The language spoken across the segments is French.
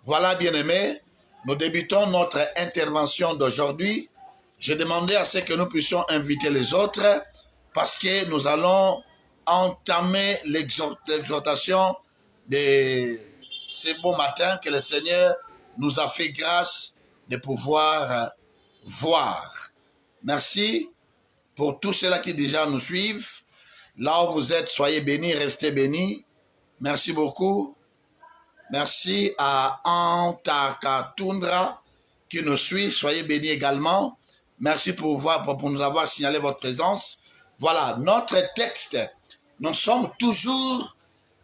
Voilà, bien-aimés, nous débutons notre intervention d'aujourd'hui. Je demandais à ce que nous puissions inviter les autres parce que nous allons entamer l'exhortation de ce beau matin que le Seigneur nous a fait grâce de pouvoir voir. Merci pour tous ceux-là qui déjà nous suivent. Là où vous êtes, soyez bénis, restez bénis. Merci beaucoup. Merci à Antakatundra qui nous suit. Soyez bénis également. Merci pour nous avoir signalé votre présence. Voilà, notre texte. Nous sommes toujours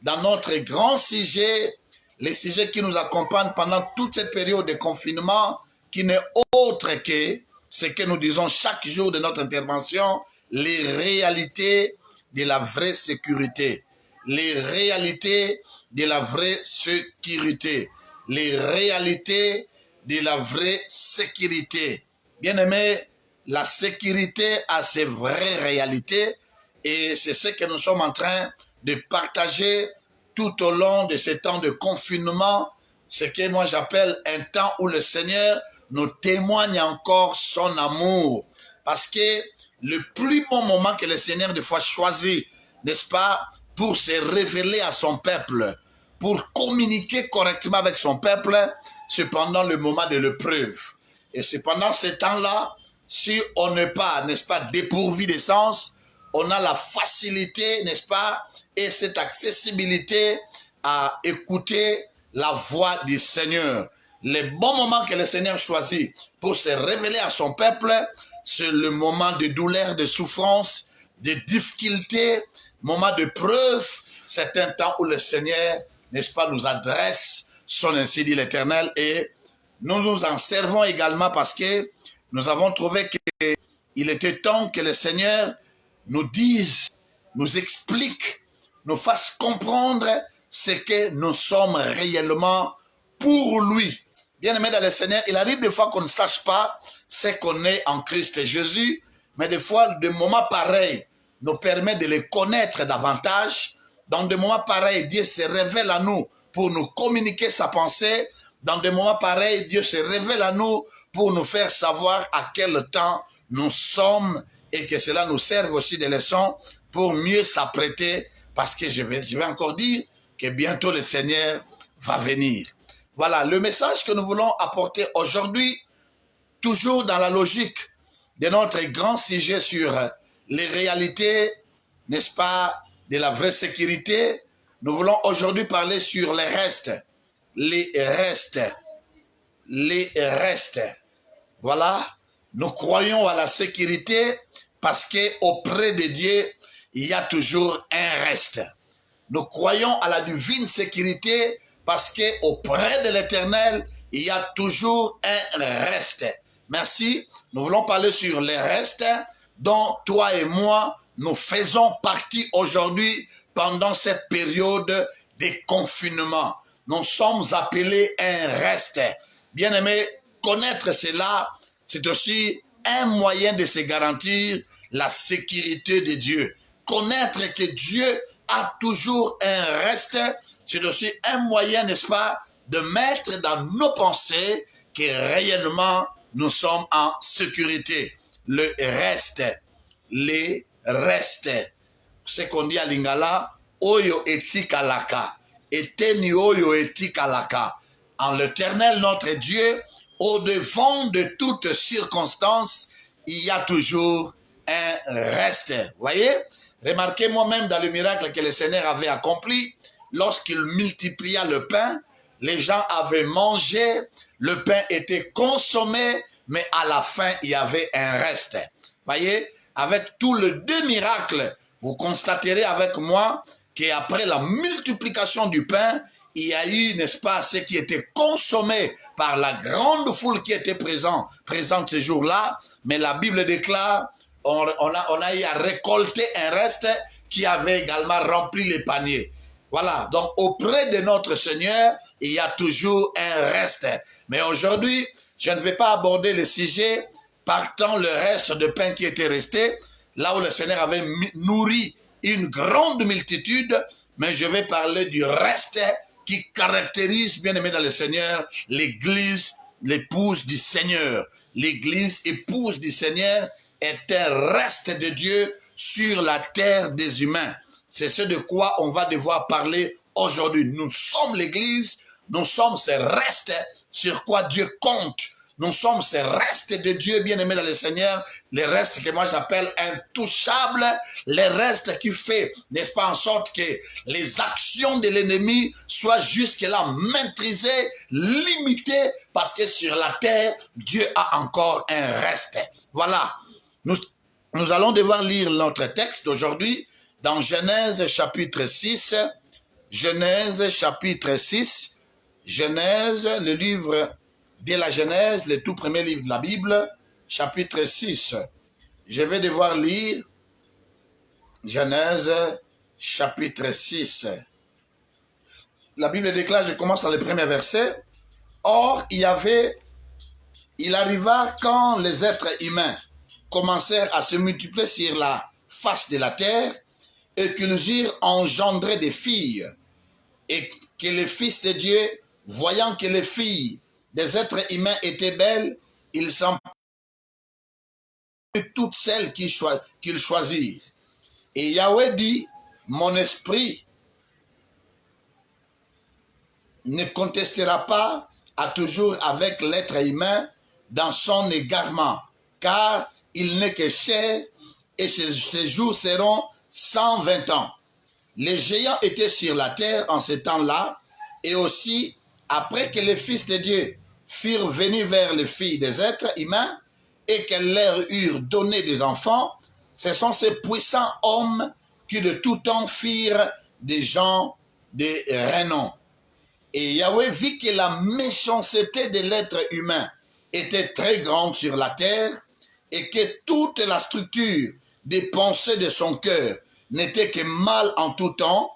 dans notre grand sujet, les sujets qui nous accompagnent pendant toute cette période de confinement, qui n'est autre que ce que nous disons chaque jour de notre intervention, les réalités de la vraie sécurité. Les réalités de la vraie sécurité. Les réalités de la vraie sécurité. Bien-aimés, la sécurité a ses vraies réalités et c'est ce que nous sommes en train de partager tout au long de ce temps de confinement, ce que moi j'appelle un temps où le Seigneur nous témoigne encore son amour. Parce que le plus bon moment que le Seigneur des fois choisit, n'est-ce pas, pour se révéler à son peuple, pour communiquer correctement avec son peuple, c'est pendant le moment de l'épreuve. Et c'est pendant ce temps-là, si on n'est pas, n'est-ce pas, dépourvu de sens, on a la facilité, n'est-ce pas, et cette accessibilité à écouter la voix du Seigneur. Les bons moments que le Seigneur choisit pour se révéler à son peuple, c'est le moment de douleur, de souffrance, de difficulté, moment de preuve. C'est un temps où le Seigneur, n'est-ce pas, nous adresse son ainsi dit l'Éternel et nous nous en servons également parce que nous avons trouvé qu'il était temps que le Seigneur nous dise, nous explique, nous fasse comprendre ce que nous sommes réellement pour lui. Bien-aimé dans le Seigneur, il arrive des fois qu'on ne sache pas ce qu'on est en Christ Jésus, mais des fois, des moments pareils nous permettent de les connaître davantage. Dans des moments pareils, Dieu se révèle à nous pour nous communiquer sa pensée. Dans des moments pareils, Dieu se révèle à nous pour nous faire savoir à quel temps nous sommes et que cela nous serve aussi de leçons pour mieux s'apprêter parce que je vais encore dire que bientôt le Seigneur va venir. Voilà, le message que nous voulons apporter aujourd'hui, toujours dans la logique de notre grand sujet sur les réalités, n'est-ce pas, de la vraie sécurité, nous voulons aujourd'hui parler sur les restes. Les restes. Les restes. Voilà, nous croyons à la sécurité parce qu'auprès de Dieu, il y a toujours un reste. Nous croyons à la divine sécurité parce qu'auprès de l'Éternel, il y a toujours un reste. Merci. Nous voulons parler sur les restes dont toi et moi, nous faisons partie aujourd'hui pendant cette période de confinement. Nous sommes appelés un reste. Bien-aimé, connaître cela, c'est aussi un moyen de se garantir la sécurité de Dieu. Connaître que Dieu a toujours un reste, c'est aussi un moyen, n'est-ce pas, de mettre dans nos pensées que réellement nous sommes en sécurité. Le reste, les restes, ce qu'on dit à Lingala, Oyo etikalaka, eteni oyo etikalaka. En l'Éternel, notre Dieu, au-devant de toutes circonstances, il y a toujours un reste. Voyez? Remarquez moi-même dans le miracle que le Seigneur avait accompli, lorsqu'il multiplia le pain, les gens avaient mangé, le pain était consommé, mais à la fin, il y avait un reste. Voyez? Avec tous les deux miracles, vous constaterez avec moi qu'après la multiplication du pain, il y a eu, n'est-ce pas, ce qui était consommé par la grande foule qui était présente ce jour-là. Mais la Bible déclare, on a eu à récolter un reste qui avait également rempli les paniers. Voilà, donc auprès de notre Seigneur, il y a toujours un reste. Mais aujourd'hui, je ne vais pas aborder le sujet partant le reste de pain qui était resté, là où le Seigneur avait nourri une grande multitude, mais je vais parler du reste qui caractérise, bien aimé dans le Seigneur, l'Église, l'épouse du Seigneur. L'Église, épouse du Seigneur, est un reste de Dieu sur la terre des humains. C'est ce de quoi on va devoir parler aujourd'hui. Nous sommes l'Église, nous sommes ces restes sur quoi Dieu compte. Nous sommes ces restes de Dieu, bien-aimés dans le Seigneur, les restes que moi j'appelle intouchables, les restes qui font, n'est-ce pas, en sorte que les actions de l'ennemi soient jusque-là maîtrisées, limitées, parce que sur la terre, Dieu a encore un reste. Voilà. Nous allons devoir lire notre texte d'aujourd'hui dans Genèse chapitre 6. Genèse chapitre 6. Genèse, le livre de la Genèse, le tout premier livre de la Bible, chapitre 6. Je vais devoir lire Genèse chapitre 6. La Bible déclare, je commence dans le premier verset. Or, il arriva quand les êtres humains commencèrent à se multiplier sur la face de la terre et qu'ils eurent engendré des filles, et que les fils de Dieu, voyant que les filles des êtres humains étaient belles, ils s'en prirent toutes celles qu'ils choisirent. Et Yahweh dit, mon esprit ne contestera pas à toujours avec l'être humain dans son égarement, car il n'est que chair, et ses jours seront 120 ans. Les géants étaient sur la terre en ce temps-là, et aussi après que les fils de Dieu furent venus vers les filles des êtres humains et qu'elles leur eurent donné des enfants, ce sont ces puissants hommes qui de tout temps firent des gens de renom. Et Yahweh vit que la méchanceté de l'être humain était très grande sur la terre et que toute la structure des pensées de son cœur n'était que mal en tout temps.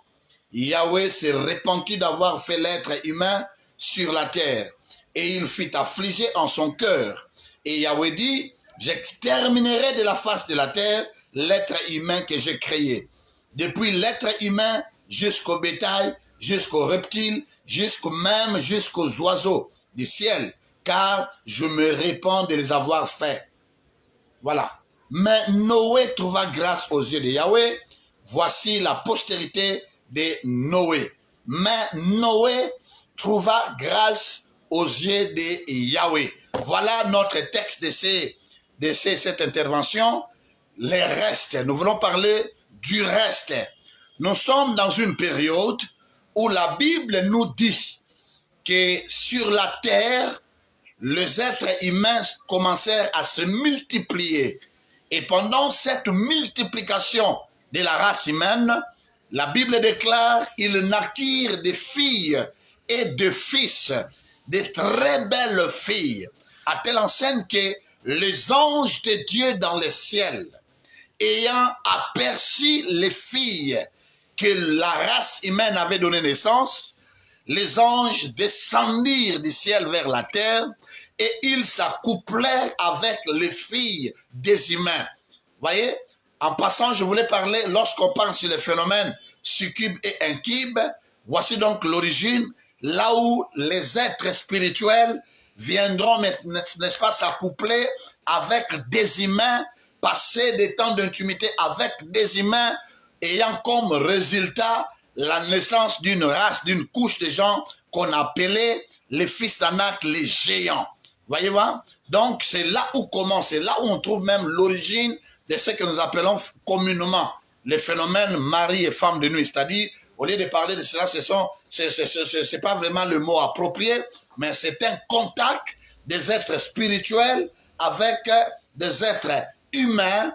Yahweh s'est repenti d'avoir fait l'être humain sur la terre et il fut affligé en son cœur. Et Yahweh dit, j'exterminerai de la face de la terre l'être humain que j'ai créé. Depuis l'être humain jusqu'au bétail, jusqu'aux reptiles, jusqu'aux oiseaux du ciel, car je me répands de les avoir faits. Voilà. Mais Noé trouva grâce aux yeux de Yahweh. Voici la postérité de Noé. Mais Noé trouva grâce aux yeux de Yahweh. Voilà notre texte de cette intervention. Les restes. Nous voulons parler du reste. Nous sommes dans une période où la Bible nous dit que sur la terre, les êtres humains commencèrent à se multiplier. Et pendant cette multiplication de la race humaine, la Bible déclare qu'ils naquirent des filles et des fils, de très belles filles, à telle enseigne que les anges de Dieu dans le ciel, ayant aperçu les filles que la race humaine avait donné naissance, les anges descendirent du ciel vers la terre et ils s'accouplèrent avec les filles des humains. Voyez, en passant, je voulais parler, lorsqu'on parle sur les phénomènes succube et incube, voici donc l'origine, là où les êtres spirituels viendront, n'est-ce pas, s'accoupler avec des humains, passer des temps d'intimité avec des humains, ayant comme résultat la naissance d'une race, d'une couche de gens qu'on appelait les fils d'Anak, les géants. Voyez-vous? Donc c'est là où commence, c'est là où on trouve même l'origine de ce que nous appelons communément les phénomènes mari et femme de nuit. C'est-à-dire, au lieu de parler de cela, c'est pas vraiment le mot approprié, mais c'est un contact des êtres spirituels avec des êtres humains,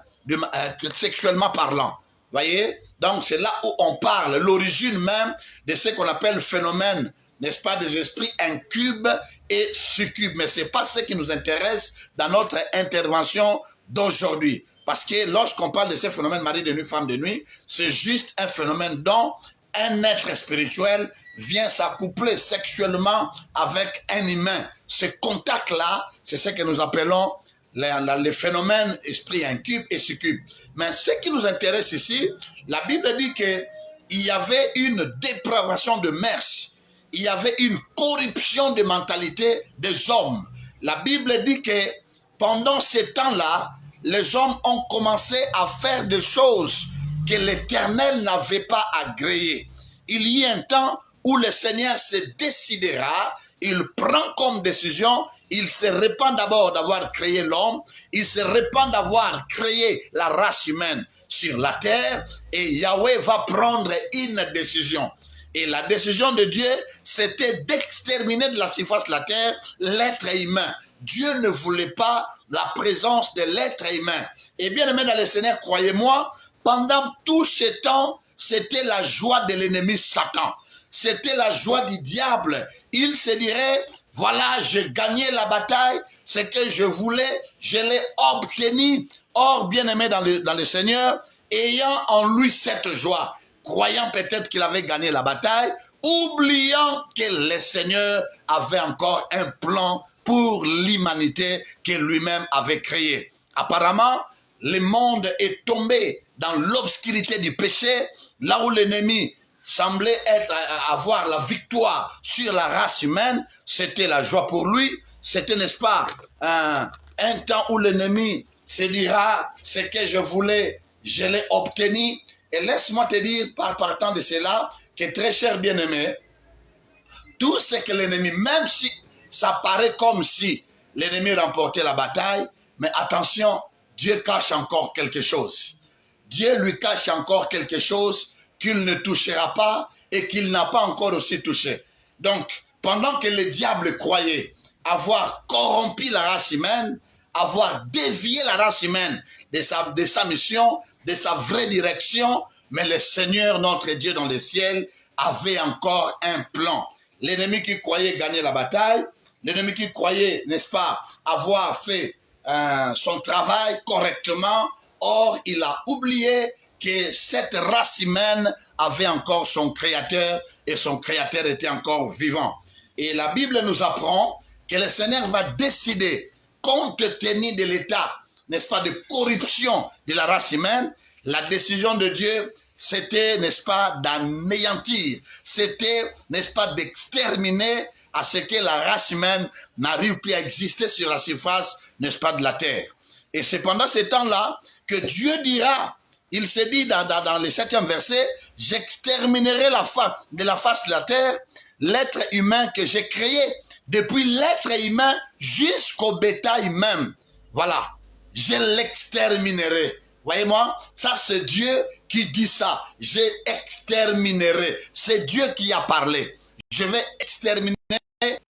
sexuellement parlant. Voyez? Donc c'est là où on parle, l'origine même de ce qu'on appelle le phénomène, n'est-ce pas, des esprits incubes et succubes. Mais ce n'est pas ce qui nous intéresse dans notre intervention d'aujourd'hui. Parce que lorsqu'on parle de ces phénomènes mari de nuit, femme de nuit, c'est juste un phénomène dont un être spirituel vient s'accoupler sexuellement avec un humain. Ce contact-là, c'est ce que nous appelons les phénomènes esprit incube et succube. Mais ce qui nous intéresse ici, la Bible dit qu'il y avait une dépravation de mœurs. il y avait une corruption de mentalité des hommes. La Bible dit que pendant ces temps-là, les hommes ont commencé à faire des choses que l'Éternel n'avait pas agréées. Il y a un temps où le Seigneur se décidera, il prend comme décision, il se répand d'abord d'avoir créé l'homme, il se répand d'avoir créé la race humaine sur la terre, et Yahweh va prendre une décision. Et la décision de Dieu, c'était d'exterminer de la surface de la terre l'être humain. Dieu ne voulait pas la présence de l'être humain. Et bien aimé dans le Seigneur, croyez-moi, pendant tout ce temps, c'était la joie de l'ennemi Satan. C'était la joie du diable. Il se dirait, voilà, j'ai gagné la bataille, ce que je voulais, je l'ai obtenu. Or, bien aimé dans le Seigneur, ayant en lui cette joie, croyant peut-être qu'il avait gagné la bataille, oubliant que le Seigneur avait encore un plan pour l'humanité que lui-même avait créé. Apparemment, le monde est tombé dans l'obscurité du péché, là où l'ennemi semblait avoir la victoire sur la race humaine. C'était la joie pour lui. C'était, n'est-ce pas, un temps où l'ennemi se dira, ce que je voulais, je l'ai obtenu. Et laisse-moi te dire, par partant de cela, que très cher bien-aimé, tout ce que l'ennemi, même si ça paraît comme si l'ennemi remportait la bataille, mais attention, Dieu cache encore quelque chose. Dieu lui cache encore quelque chose qu'il ne touchera pas et qu'il n'a pas encore aussi touché. Donc, pendant que le diable croyait avoir corrompu la race humaine, avoir dévié la race humaine de sa mission, de sa vraie direction, mais le Seigneur, notre Dieu dans le ciel, avait encore un plan. L'ennemi qui croyait gagner la bataille, l'ennemi qui croyait, n'est-ce pas, avoir fait son travail correctement, or il a oublié que cette race humaine avait encore son Créateur et son Créateur était encore vivant. Et la Bible nous apprend que le Seigneur va décider, compte tenu de l'état, n'est-ce pas, de corruption de la race humaine, la décision de Dieu, c'était, n'est-ce pas, d'anéantir, c'était, n'est-ce pas, d'exterminer à ce que la race humaine n'arrive plus à exister sur la surface, n'est-ce pas, de la terre. Et c'est pendant ce temps-là que Dieu dira, il se dit dans le 7e verset, j'exterminerai de la face de la terre l'être humain que j'ai créé, depuis l'être humain jusqu'au bétail même. Voilà, je l'exterminerai. Voyez-moi, ça c'est Dieu qui dit ça. Je exterminerai. C'est Dieu qui a parlé. Je vais exterminer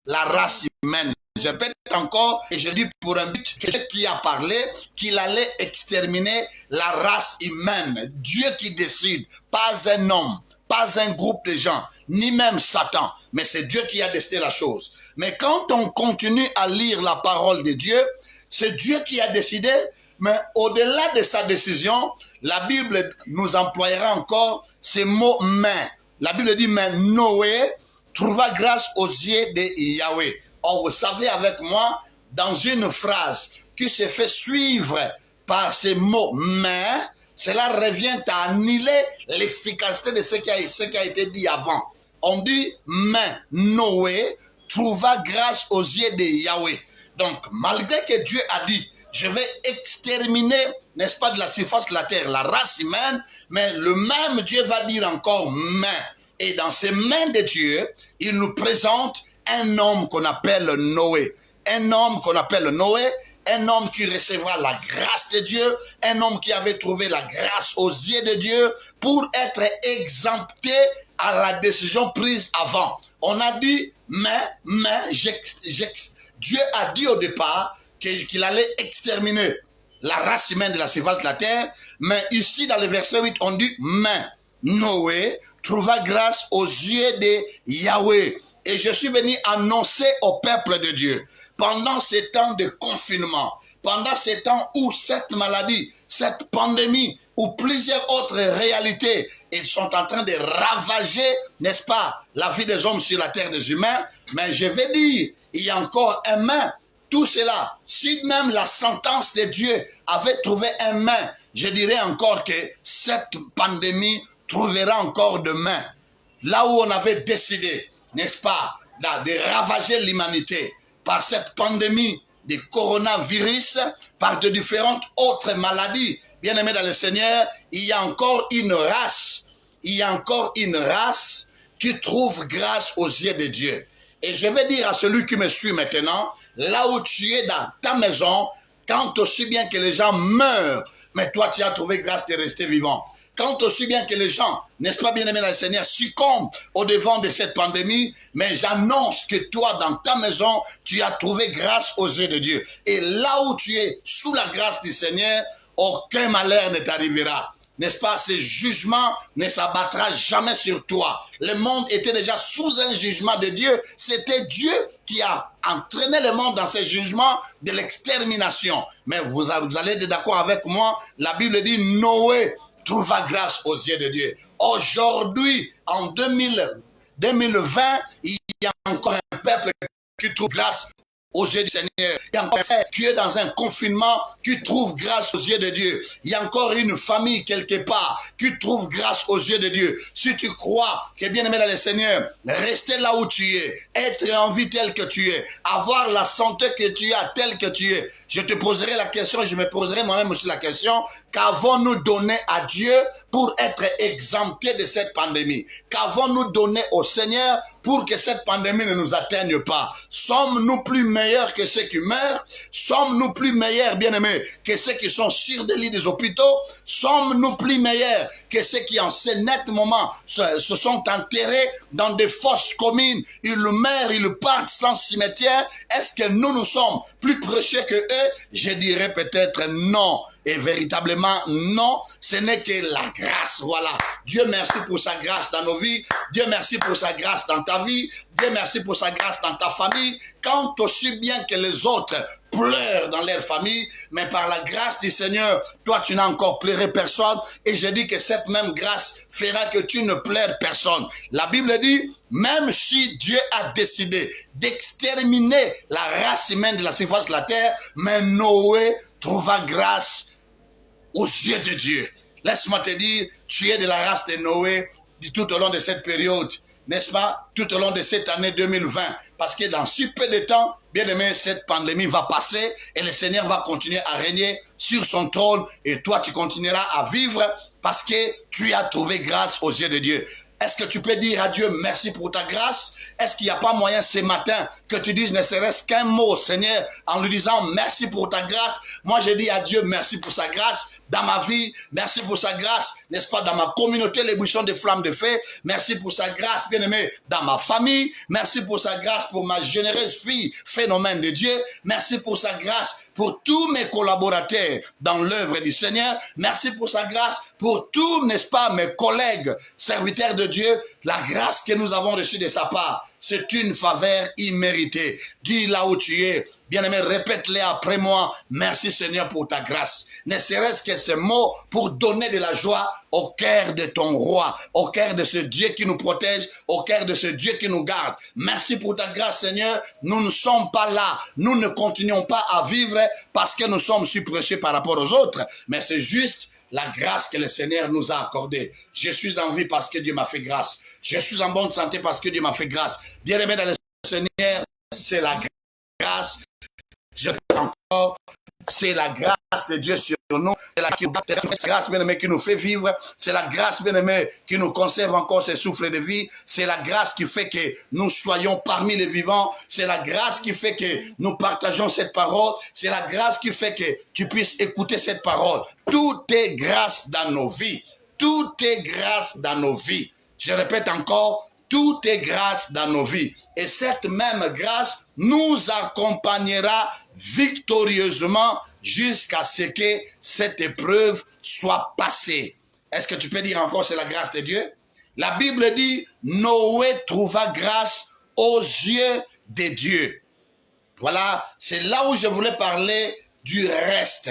la race humaine. Je répète encore, et je dis pour un but, Dieu qui a parlé, qu'il allait exterminer la race humaine. Dieu qui décide, pas un homme, pas un groupe de gens, ni même Satan, mais c'est Dieu qui a décidé la chose. Mais quand on continue à lire la parole de Dieu, c'est Dieu qui a décidé, mais au-delà de sa décision, la Bible nous employera encore ces mots « main ». La Bible dit « mais Noé trouva grâce aux yeux de Yahweh ». Or, vous savez avec moi, dans une phrase qui se fait suivre par ces mots « mais », cela revient à annuler l'efficacité de ce qui a été dit avant. On dit « mais Noé trouva grâce aux yeux de Yahweh ». Donc, malgré que Dieu a dit « je vais exterminer, n'est-ce pas, de la surface de la terre, la race humaine », mais le même Dieu va dire encore « mais ». Et dans ces mains de Dieu, il nous présente un homme qu'on appelle Noé. Un homme qu'on appelle Noé, un homme qui recevra la grâce de Dieu, un homme qui avait trouvé la grâce aux yeux de Dieu pour être exempté à la décision prise avant. On a dit, Dieu a dit au départ qu'il allait exterminer la race humaine de la surface de la terre, mais ici dans le verset 8, on dit, mais Noé trouva grâce aux yeux de Yahweh. Et je suis venu annoncer au peuple de Dieu, pendant ces temps de confinement, pendant ces temps où cette maladie, cette pandémie, ou plusieurs autres réalités, ils sont en train de ravager, n'est-ce pas, la vie des hommes sur la terre des humains, mais je vais dire, il y a encore un main. Tout cela, si même la sentence de Dieu avait trouvé un main, je dirais encore que cette pandémie trouvera encore demain. Là où on avait décidé, n'est-ce pas, de ravager l'humanité par cette pandémie de coronavirus, par de différentes autres maladies. Bien-aimés dans le Seigneur, il y a encore une race, qui trouve grâce aux yeux de Dieu. Et je vais dire à celui qui me suit maintenant, là où tu es dans ta maison, quand aussi bien que les gens meurent, mais toi tu as trouvé grâce de rester vivant. Quand aussi bien que les gens, n'est-ce pas bien aimé dans le Seigneur, succombent au devant de cette pandémie, mais j'annonce que toi, dans ta maison, tu as trouvé grâce aux yeux de Dieu. Et là où tu es, sous la grâce du Seigneur, aucun malheur ne t'arrivera. N'est-ce pas, ce jugement ne s'abattra jamais sur toi. Le monde était déjà sous un jugement de Dieu. C'était Dieu qui a entraîné le monde dans ce jugement de l'extermination. Mais vous allez être d'accord avec moi, la Bible dit Noé trouva grâce aux yeux de Dieu. Aujourd'hui, en 2020, il y a encore un peuple qui trouve grâce aux yeux du Seigneur. Il y a encore un frère qui est dans un confinement qui trouve grâce aux yeux de Dieu. Il y a encore une famille quelque part qui trouve grâce aux yeux de Dieu. Si tu crois que bien aimé dans le Seigneur, rester là où tu es, être en vie tel que tu es, avoir la santé que tu as tel que tu es, je te poserai la question, je me poserai moi-même aussi la question, qu'avons-nous donné à Dieu pour être exemptés de cette pandémie? Qu'avons-nous donné au Seigneur pour que cette pandémie ne nous atteigne pas? Sommes-nous plus meilleurs que ceux qui meurent? Sommes-nous plus meilleurs, bien-aimés, que ceux qui sont sur des lits des hôpitaux? Sommes-nous plus meilleurs que ceux qui en ce net moment se sont enterrés dans des fosses communes? Ils meurent, ils partent sans cimetière. Est-ce que nous sommes plus précieux que eux? Je dirais peut-être non. Et véritablement, non, ce n'est que la grâce, voilà. Dieu merci pour sa grâce dans nos vies. Dieu merci pour sa grâce dans ta vie. Dieu merci pour sa grâce dans ta famille. Quand aussi bien que les autres pleurent dans leur famille, mais par la grâce du Seigneur, toi tu n'as encore pleuré personne. Et je dis que cette même grâce fera que tu ne pleures personne. La Bible dit, même si Dieu a décidé d'exterminer la race humaine de la surface de la terre, mais Noé trouva grâce aux yeux de Dieu. Laisse-moi te dire, tu es de la race de Noé tout au long de cette période, n'est-ce pas? Tout au long de cette année 2020. Parce que dans si peu de temps, bien aimé, cette pandémie va passer et le Seigneur va continuer à régner sur son trône et toi tu continueras à vivre parce que tu as trouvé grâce aux yeux de Dieu. Est-ce que tu peux dire à Dieu merci pour ta grâce? Est-ce qu'il n'y a pas moyen ce matin que tu dises ne serait-ce qu'un mot, Seigneur, en lui disant merci pour ta grâce? Moi, je dis à Dieu merci pour sa grâce dans ma vie. Merci pour sa grâce, n'est-ce pas, dans ma communauté, l'ébullition des flammes de feu. Merci pour sa grâce, bien-aimé, dans ma famille. Merci pour sa grâce pour ma généreuse fille, phénomène de Dieu. Merci pour sa grâce pour tous mes collaborateurs dans l'œuvre du Seigneur. Merci pour sa grâce pour tous, n'est-ce pas, mes collègues, serviteurs de Dieu. La grâce que nous avons reçue de sa part, c'est une faveur imméritée. Dis là où tu es, bien-aimé, répète-les après moi. Merci Seigneur pour ta grâce. Ne serait-ce que ce mot pour donner de la joie au cœur de ton roi, au cœur de ce Dieu qui nous protège, au cœur de ce Dieu qui nous garde. Merci pour ta grâce Seigneur. Nous ne sommes pas là. Nous ne continuons pas à vivre parce que nous sommes si précieux par rapport aux autres. Mais c'est juste la grâce que le Seigneur nous a accordée. Je suis en vie parce que Dieu m'a fait grâce. Je suis en bonne santé parce que Dieu m'a fait grâce. Bien-aimé dans le Seigneur, c'est la grâce. Je dis encore, c'est la grâce de Dieu sur nous. C'est la grâce, bien-aimé, qui nous fait vivre. C'est la grâce, bien-aimé, qui nous conserve encore ce souffle de vie. C'est la grâce qui fait que nous soyons parmi les vivants. C'est la grâce qui fait que nous partageons cette parole. C'est la grâce qui fait que tu puisses écouter cette parole. Tout est grâce dans nos vies. Tout est grâce dans nos vies. Je répète encore, tout est grâce dans nos vies. Et cette même grâce nous accompagnera victorieusement jusqu'à ce que cette épreuve soit passée. Est-ce que tu peux dire encore c'est la grâce de Dieu? La Bible dit, Noé trouva grâce aux yeux de Dieu. Voilà, c'est là où je voulais parler du reste.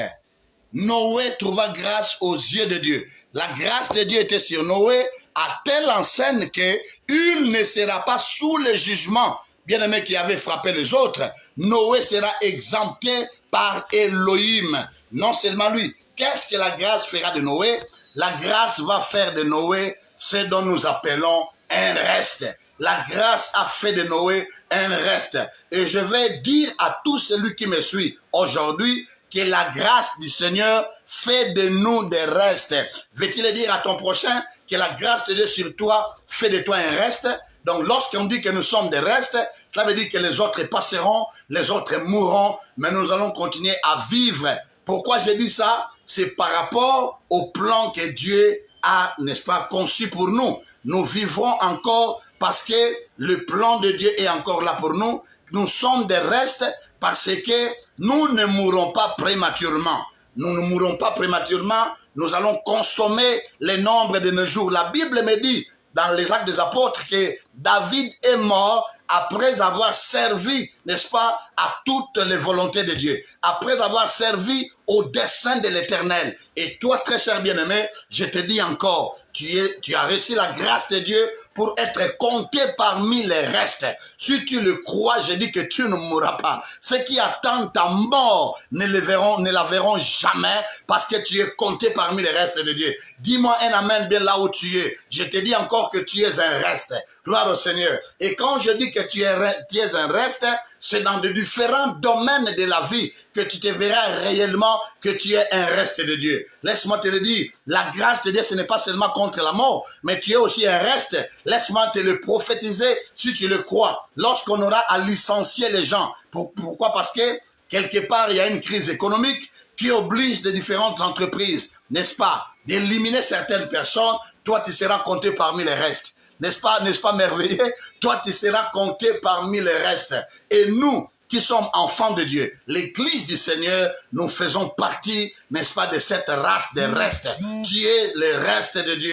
Noé trouva grâce aux yeux de Dieu. La grâce de Dieu était sur Noé à telle enseigne qu'il ne sera pas sous le jugement, bien-aimé, qui avait frappé les autres. Noé sera exempté par Elohim. Non seulement lui. Qu'est-ce que la grâce fera de Noé? La grâce va faire de Noé ce dont nous appelons un reste. La grâce a fait de Noé un reste. Et je vais dire à tout celui qui me suit aujourd'hui que la grâce du Seigneur fait de nous des restes. Veux-tu le dire à ton prochain que la grâce de Dieu sur toi fait de toi un reste? Donc lorsqu'on dit que nous sommes des restes, cela veut dire que les autres passeront, les autres mourront, mais nous allons continuer à vivre. Pourquoi j'ai dit ça? C'est par rapport au plan que Dieu a, n'est-ce pas, conçu pour nous. Nous vivrons encore parce que le plan de Dieu est encore là pour nous. Nous sommes des restes parce que nous ne mourrons pas prématurément. Nous ne mourrons pas prématurément. Nous allons consommer les nombres de nos jours. La Bible me dit dans les Actes des Apôtres que David est mort après avoir servi, n'est-ce pas, à toutes les volontés de Dieu, après avoir servi au dessein de l'Éternel. Et toi, très cher bien-aimé, je te dis encore, tu as reçu la grâce de Dieu pour être compté parmi les restes. Si tu le crois, je dis que tu ne mourras pas. Ceux qui attendent ta mort ne la verront jamais parce que tu es compté parmi les restes de Dieu. Dis-moi un amen bien là où tu es. Je te dis encore que tu es un reste. Gloire au Seigneur. Et quand je dis que tu es un reste, c'est dans de différents domaines de la vie que tu te verras réellement que tu es un reste de Dieu. Laisse-moi te le dire, la grâce de Dieu, ce n'est pas seulement contre la mort, mais tu es aussi un reste. Laisse-moi te le prophétiser si tu le crois. Lorsqu'on aura à licencier les gens. Pourquoi? Parce que quelque part, il y a une crise économique qui oblige les différentes entreprises, n'est-ce pas, d'éliminer certaines personnes. Toi, tu seras compté parmi les restes. N'est-ce pas merveilleux? Toi, tu seras compté parmi les restes. Et nous, qui sommes enfants de Dieu, l'Église du Seigneur, nous faisons partie, n'est-ce pas, de cette race des restes. Tu es le reste de Dieu.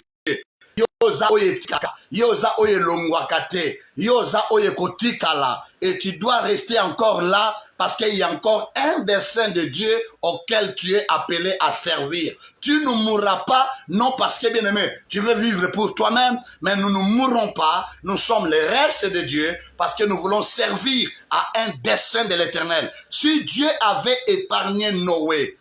Et tu dois rester encore là parce qu'il y a encore un dessein de Dieu auquel tu es appelé à servir. Tu ne mourras pas, non parce que, bien aimé, tu veux vivre pour toi-même, mais nous ne mourrons pas. Nous sommes les restes de Dieu parce que nous voulons servir à un dessein de l'Éternel. Si Dieu avait épargné Noé,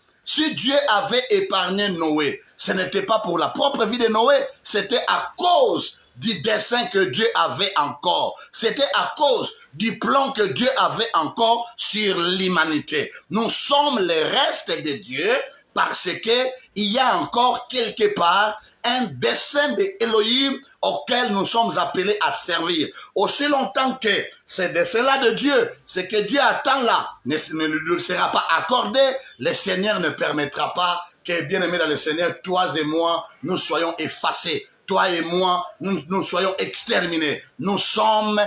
ce n'était pas pour la propre vie de Noé, c'était à cause du dessein que Dieu avait encore. C'était à cause du plan que Dieu avait encore sur l'humanité. Nous sommes les restes de Dieu parce qu'il y a encore quelque part un dessein de Elohim auquel nous sommes appelés à servir. Aussi longtemps que ce dessein-là de Dieu, ce que Dieu attend là, ne lui sera pas accordé, le Seigneur ne permettra pas que, bien aimé dans le Seigneur, toi et moi, nous soyons effacés. Toi et moi, nous soyons exterminés. Nous sommes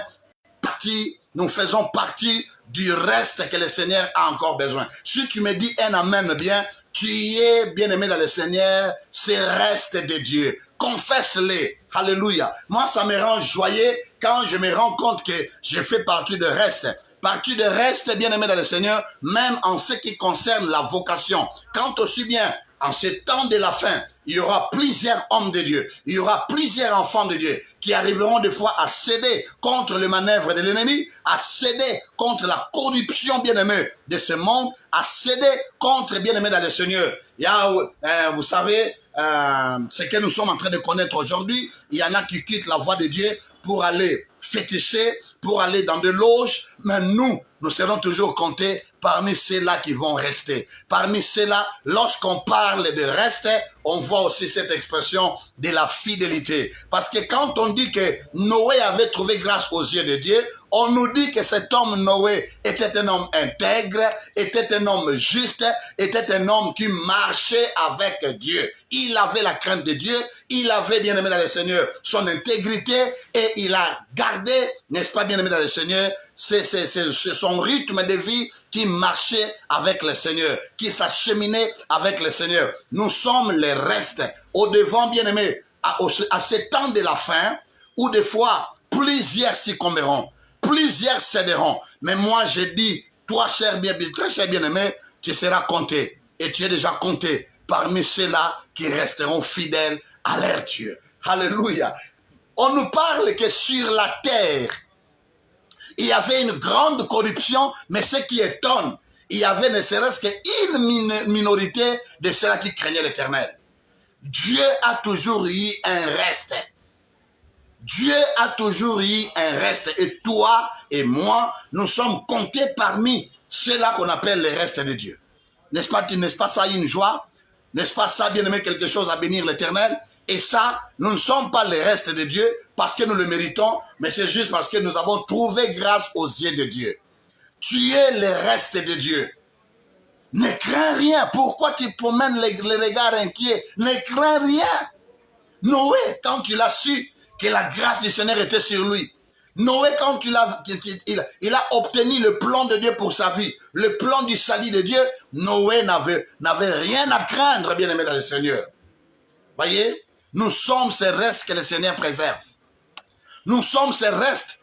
partis, nous faisons partie du reste que le Seigneur a encore besoin. Si tu me dis un amen bien, tu es bien aimé dans le Seigneur, c'est reste de Dieu. Confesse-les. Alléluia. Moi, ça me rend joyeux quand je me rends compte que je fais partie de reste. Partie de reste, bien aimé dans le Seigneur, même en ce qui concerne la vocation. Quant aussi bien, en ce temps de la fin, il y aura plusieurs hommes de Dieu, il y aura plusieurs enfants de Dieu qui arriveront des fois à céder contre le manœuvre de l'ennemi, à céder contre la corruption, bien-aimé, de ce monde, à céder contre, bien-aimé, dans le Seigneur. Il y a, vous savez, ce que nous sommes en train de connaître aujourd'hui, il y en a qui quittent la voie de Dieu pour aller féticher, pour aller dans des loges, mais nous serons toujours comptés parmi ceux-là qui vont rester. Parmi ceux-là, lorsqu'on parle de reste, on voit aussi cette expression de la fidélité. Parce que quand on dit que Noé avait trouvé grâce aux yeux de Dieu, on nous dit que cet homme Noé était un homme intègre, était un homme juste, était un homme qui marchait avec Dieu. Il avait la crainte de Dieu, il avait, bien aimé dans le Seigneur, son intégrité et il a gardé, n'est-ce pas, bien aimé dans le Seigneur, c'est son rythme de vie qui marchait avec le Seigneur, qui s'acheminait avec le Seigneur. Nous sommes les restes au devant, bien aimé, à ce temps de la fin où des fois plusieurs succomberont, plusieurs céderont. Mais moi je dis, toi très cher bien-aimé, tu seras compté et tu es déjà compté parmi ceux-là qui resteront fidèles à leur Dieu. Alléluia. On nous parle que sur la terre, il y avait une grande corruption, mais ce qui étonne, il y avait ne serait-ce qu'une minorité de ceux-là qui craignaient l'Éternel. Dieu a toujours eu un reste. Dieu a toujours eu un reste. Et toi et moi, nous sommes comptés parmi ceux-là qu'on appelle les restes de Dieu. N'est-ce pas ça une joie? N'est-ce pas ça, bien-aimé, quelque chose à bénir l'Éternel? Et ça, nous ne sommes pas les restes de Dieu parce que nous le méritons, mais c'est juste parce que nous avons trouvé grâce aux yeux de Dieu. Tu es les restes de Dieu. Ne crains rien. Pourquoi tu promènes les regards inquiets? Ne crains rien. Noé, quand tu l'as su que la grâce du Seigneur était sur lui, Noé, quand il a obtenu le plan de Dieu pour sa vie, le plan du salut de Dieu, Noé n'avait rien à craindre, bien-aimé dans le Seigneur. Voyez, nous sommes ces restes que le Seigneur préserve. Nous sommes ces restes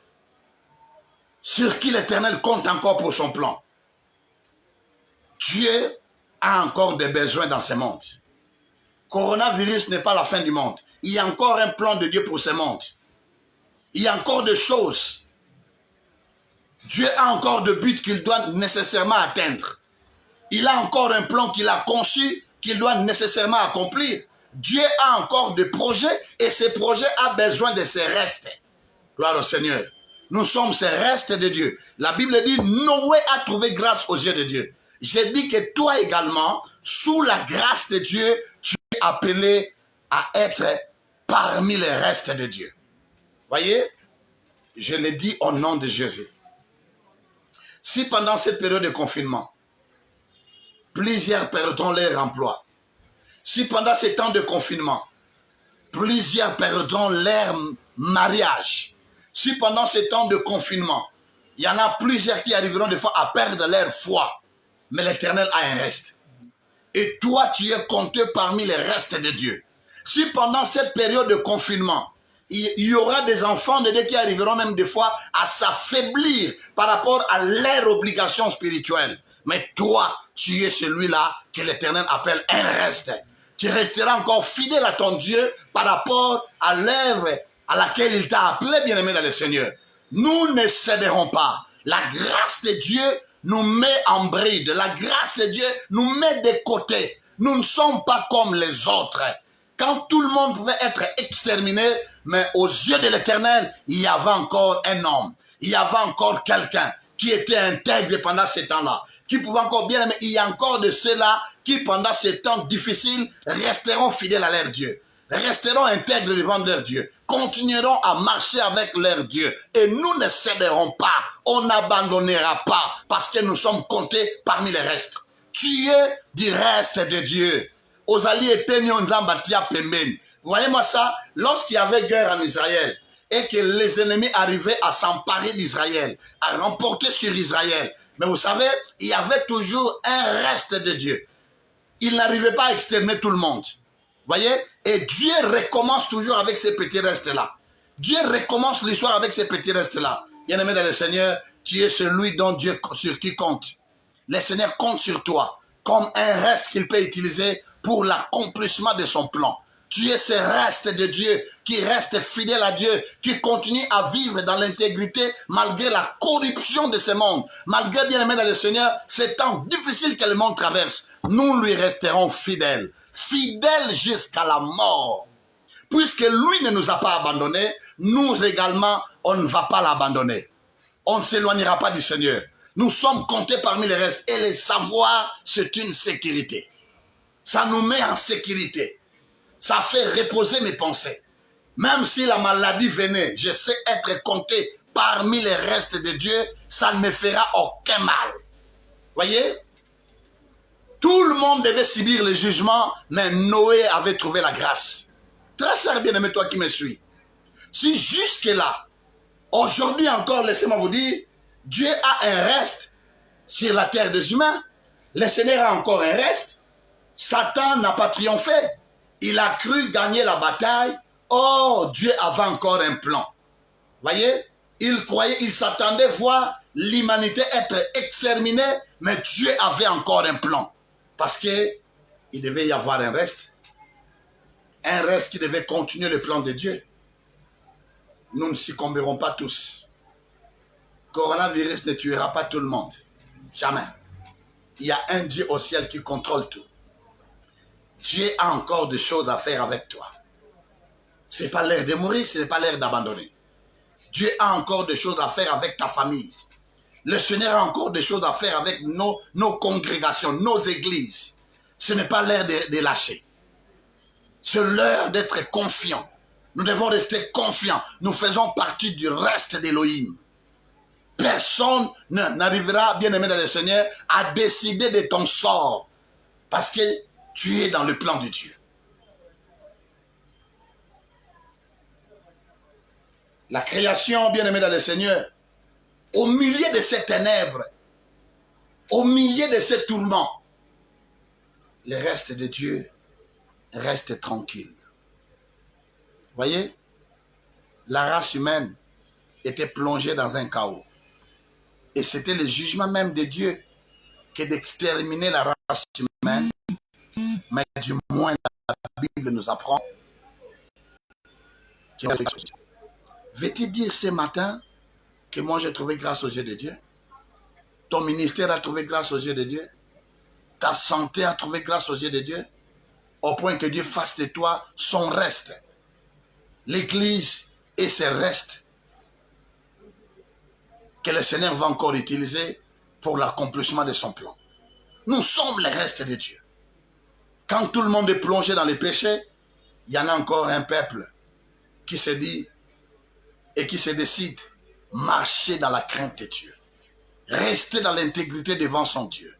sur qui l'Éternel compte encore pour son plan. Dieu a encore des besoins dans ce monde. Coronavirus n'est pas la fin du monde. Il y a encore un plan de Dieu pour ce monde. Il y a encore des choses. Dieu a encore de buts qu'il doit nécessairement atteindre. Il a encore un plan qu'il a conçu, qu'il doit nécessairement accomplir. Dieu a encore des projets et ces projets ont besoin de ces restes. Gloire au Seigneur. Nous sommes ces restes de Dieu. La Bible dit, Noé a trouvé grâce aux yeux de Dieu. J'ai dit que toi également, sous la grâce de Dieu, tu es appelé à être parmi les restes de Dieu. Voyez, je l'ai dit au nom de Jésus. Si pendant cette période de confinement, plusieurs perdront leur emploi, si pendant ces temps de confinement, plusieurs perdront leur mariage, si pendant ces temps de confinement, il y en a plusieurs qui arriveront des fois à perdre leur foi, mais l'Éternel a un reste. Et toi, tu es compté parmi les restes de Dieu. Si pendant cette période de confinement, il y aura des enfants de Dieu qui arriveront même des fois à s'affaiblir par rapport à leurs obligations spirituelles. Mais toi, tu es celui-là que l'Éternel appelle un reste. Tu resteras encore fidèle à ton Dieu par rapport à l'œuvre à laquelle il t'a appelé, bien-aimé dans le Seigneur. Nous ne céderons pas. La grâce de Dieu nous met en bride. La grâce de Dieu nous met de côté. Nous ne sommes pas comme les autres. Quand tout le monde pouvait être exterminé, mais aux yeux de l'Éternel, il y avait encore un homme. Il y avait encore quelqu'un qui était intègre pendant ces temps-là, qui pouvait encore bien aimer. Il y a encore de ceux-là qui, pendant ces temps difficiles, resteront fidèles à leur Dieu, resteront intègres devant leur Dieu, continueront à marcher avec leur Dieu. Et nous ne céderons pas, on n'abandonnera pas, parce que nous sommes comptés parmi les restes. Tu es du reste de Dieu. Voyez-moi ça, lorsqu'il y avait guerre en Israël et que les ennemis arrivaient à s'emparer d'Israël, à remporter sur Israël, mais vous savez, il y avait toujours un reste de Dieu. Il n'arrivait pas à exterminer tout le monde. Voyez? Et Dieu recommence toujours avec ces petits restes-là. Dieu recommence l'histoire avec ces petits restes-là. Bien-aimé dans le Seigneur, tu es celui dont Dieu sur qui compte. Le Seigneur compte sur toi comme un reste qu'il peut utiliser pour l'accomplissement de son plan. Tu es ce reste de Dieu qui reste fidèle à Dieu, qui continue à vivre dans l'intégrité malgré la corruption de ce monde. Malgré, bien-aimé dans le Seigneur, ces temps difficiles que le monde traverse, nous lui resterons fidèles. Fidèles jusqu'à la mort. Puisque lui ne nous a pas abandonnés, nous également, on ne va pas l'abandonner. On ne s'éloignera pas du Seigneur. Nous sommes comptés parmi les restes. Et le savoir, c'est une sécurité. Ça nous met en sécurité. Ça fait reposer mes pensées. Même si la maladie venait, je sais être compté parmi les restes de Dieu, ça ne me fera aucun mal. Voyez? Tout le monde devait subir le jugement, mais Noé avait trouvé la grâce. Très cher bien-aimé, toi qui me suis. Si jusque-là, aujourd'hui encore, laissez-moi vous dire, Dieu a un reste sur la terre des humains. Le Seigneur a encore un reste. Satan n'a pas triomphé. Il a cru gagner la bataille. Oh, Dieu avait encore un plan. Voyez, il croyait, il s'attendait voir l'humanité être exterminée, mais Dieu avait encore un plan. Parce qu'il devait y avoir un reste. Un reste qui devait continuer le plan de Dieu. Nous ne succomberons pas tous. Coronavirus ne tuera pas tout le monde. Jamais. Il y a un Dieu au ciel qui contrôle tout. Dieu a encore des choses à faire avec toi. Ce n'est pas l'heure de mourir, ce n'est pas l'heure d'abandonner. Dieu a encore des choses à faire avec ta famille. Le Seigneur a encore des choses à faire avec nos congrégations, nos églises. Ce n'est pas l'heure de lâcher. C'est l'heure d'être confiant. Nous devons rester confiants. Nous faisons partie du reste d'Élohim. Personne n'arrivera, bien-aimé dans le Seigneur, à décider de ton sort. Parce que tu es dans le plan de Dieu. La création, bien-aimé dans le Seigneur, au milieu de ces ténèbres, au milieu de ces tourments, le reste de Dieu reste tranquille. Voyez, la race humaine était plongée dans un chaos. Et c'était le jugement même de Dieu que d'exterminer la race humaine. Mais du moins, la Bible nous apprend. Veux-tu dire ce matin que moi j'ai trouvé grâce aux yeux de Dieu? Ton ministère a trouvé grâce aux yeux de Dieu? Ta santé a trouvé grâce aux yeux de Dieu? Au point que Dieu fasse de toi son reste. L'Église et ses restes que le Seigneur va encore utiliser pour l'accomplissement de son plan. Nous sommes les restes de Dieu. Quand tout le monde est plongé dans les péchés, il y en a encore un peuple qui se dit et qui se décide marcher dans la crainte de Dieu. Rester dans l'intégrité devant son Dieu.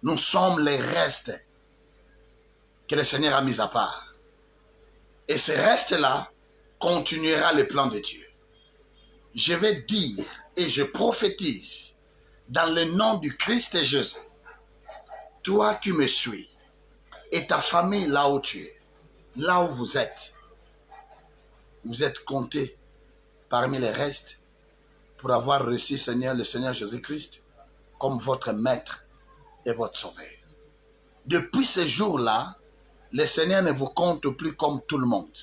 Nous sommes les restes que le Seigneur a mis à part. Et ce reste-là continuera le plan de Dieu. Je vais dire et je prophétise dans le nom du Christ Jésus. Toi qui me suis et ta famille là où tu es, là où vous êtes comptés parmi les restes pour avoir reçu Seigneur, le Seigneur Jésus-Christ comme votre maître et votre sauveur. Depuis ce jour-là, le Seigneur ne vous compte plus comme tout le monde.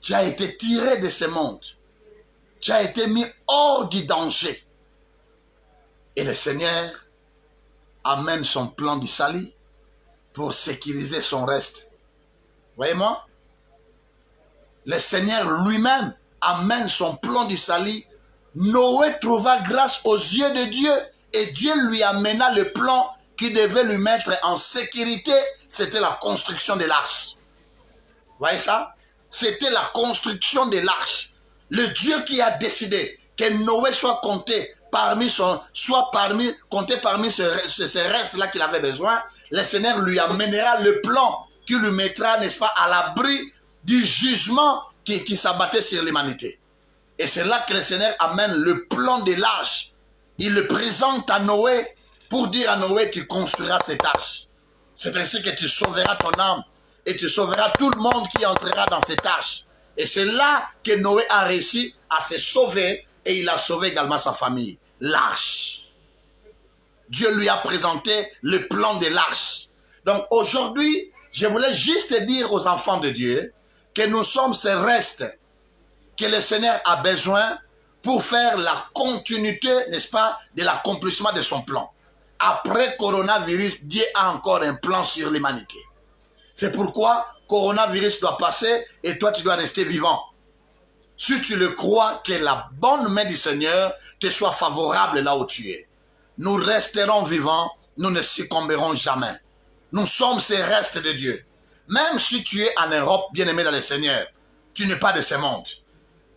Tu as été tiré de ce monde. Tu as été mis hors du danger. Et le Seigneur amène son plan du salut pour sécuriser son reste. Voyez-moi? Le Seigneur lui-même amène son plan du salut. Noé trouva grâce aux yeux de Dieu et Dieu lui amena le plan qui devait lui mettre en sécurité. C'était la construction de l'arche. Voyez ça? C'était la construction de l'arche. Le Dieu qui a décidé que Noé soit compté parmi ces restes-là qu'il avait besoin, le Seigneur lui amènera le plan qui lui mettra, n'est-ce pas, à l'abri du jugement qui s'abattait sur l'humanité. Et c'est là que le Seigneur amène le plan de l'arche. Il le présente à Noé pour dire à Noé, tu construiras cette arche. C'est ainsi que tu sauveras ton âme et tu sauveras tout le monde qui entrera dans cette arche. Et c'est là que Noé a réussi à se sauver et il a sauvé également sa famille. L'arche. Dieu lui a présenté le plan de l'arche. Donc aujourd'hui, je voulais juste dire aux enfants de Dieu que nous sommes ces restes que le Seigneur a besoin pour faire la continuité, n'est-ce pas, de l'accomplissement de son plan. Après coronavirus, Dieu a encore un plan sur l'humanité. C'est pourquoi coronavirus doit passer et toi tu dois rester vivant. Si tu le crois, que la bonne main du Seigneur te soit favorable là où tu es. Nous resterons vivants, nous ne succomberons jamais. Nous sommes ces restes de Dieu. Même si tu es en Europe, bien-aimé dans le Seigneur, tu n'es pas de ce monde.